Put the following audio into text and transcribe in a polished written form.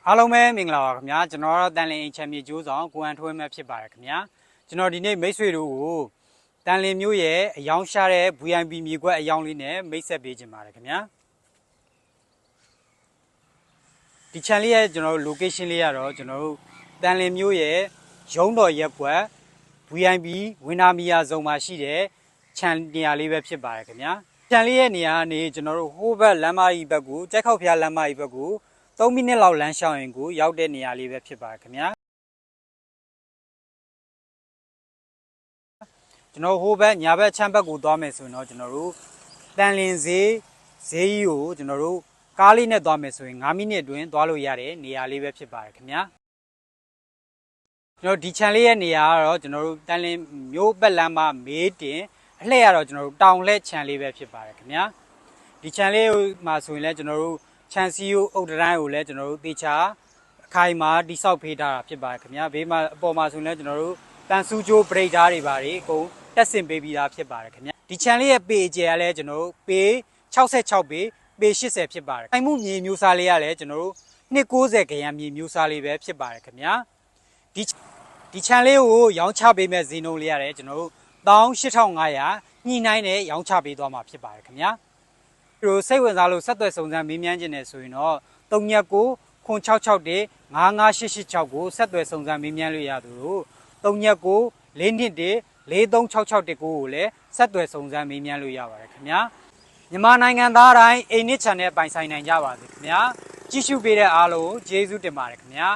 အားလုံးပဲမင်္ဂလာပါခင်ဗျာကျွန်တော်တို့တန်လင်းအိမ်ချမ်းမြေကျိုးဆောင်ကိုအန်ထွေးမဲ့ဖြစ်ပါတယ်ခင်ဗျာကျွန်တော်ဒီနေ့မိတ်ဆွေတို့ကိုတန်လင်းမျိုးရဲ့အယောင်ရှာတဲ့ VIP မြေကွက်အယောင်လေးနဲ့မိတ်ဆက်ပေးခြင်းပါတယ်ခင်ဗျာဒီ channel ရဲ့ကျွန်တော်တို့ location လေးကတော့ကျွန်တော်တို့တန်လင်းမျိုးရဲ့ရုံးတော်ရက်ကွက် VIP ဝင်းနာမီယာဇုံမှာရှိတဲ့ channel နေရာလေးပဲဖြစ်ပါတယ်ခင်ဗျာ channel ရဲ့နေရာကနေကျွန်တော်တို့ဟိုးဘက်လမ်းမကြီးဘက်ကိုကြက်ခောက်ဖျားလမ်းမကြီးဘက်ကို3မိနစ်လောက်လမ်းရှောင်ရင်ကိုရောက်တဲ့နေရာလေးပဲဖြစ်ပါခင်ဗျာကျွန်တော်ဟိုဘက်ညာဘက်ချမ်းဘက်ကိုသွားမယ်ဆိုရင်တော့ကျွန်တော်တို့တန်လင်းဈေးကြီးကိုကျွန်တော်တို့ကားလေးနဲ့သွားမယ်ဆိုရင်5မိနစ်အတွင်းသွားလို့ရတဲ့နေရာလေးပဲဖြစ်ပါတယ်ခင်ဗျာကျွန်တော်ဒီ channel ရဲ့နေရာကတော့ကျွန်တော်တို့တန်လင်းမြို့ပတ်လမ်းမှာမေးတင်အလှည့်ရတော့ကျွန်တော်တို့တောင်လှည့် channel လေးပဲဖြစ်ပါတယ်ခင်ဗျာဒီ channel လေးမှာဆိုရင်လည်းကျွန်တော်တို့ချန်စီယိုအုတ်တိုင်းကိုလည်းကျွန်တော်တို့တေချာအခိုင်မာတိဆောက်ဖေးထားတာဖြစ်ပါတယ်ခင်ဗျာဘေးမှာအပေါ်မှာဆိုရင်လည်းကျွန်တော်တို့တန်ဆူဂျိုပရိတ်ဓာတ်တွေပါတွေအကုန်တက်ဆင်ပေးပြီးသားဖြစ်ပါတယ်ခင်ဗျာဒီ channel ရဲ့ page ကျယ်ကလည်းကျွန်တော်တို့ page 66 page 80ဖြစ်ပါတယ်အိမ်မှုမြေမျိုးစားလေးကလည်းကျွန်တော်တို့290ခရမ်းမြေမျိုးစားလေးပဲဖြစ်ပါတယ်ခင်ဗျာဒီ channel လေးကိုရောင်းချပေးမဲ့ဈေးနှုန်းလေးရတယ်ကျွန်တော်တို့18500ညှိနှိုင်းနဲ့ရောင်းချပေးသွားမှာဖြစ်ပါတယ်ခင်ဗျာတို့စိတ်ဝင်စားလို့ဆက်သွယ်စုံစမ်းမေးမြန်းခြင်းနဲ့ဆိုရင်တော့39 966 55886ကိုဆက်သွယ်စုံစမ်းမေးမြန်းလို့ရသူတို့39 421 43661ကိုလည်းဆက်သွယ်စုံစမ်းမေးမြန်းလို့ရပါတယ်ခင်ဗျာမြန်မာနိုင်ငံသားတိုင်းအိမ်နစ် channel ပိုင်ဆိုင်နိုင်ကြပါစေခင်ဗျာကြည့်ရှုပေးတဲ့အားလုံးကျေးဇူးတင်ပါတယ်ခင်ဗျာ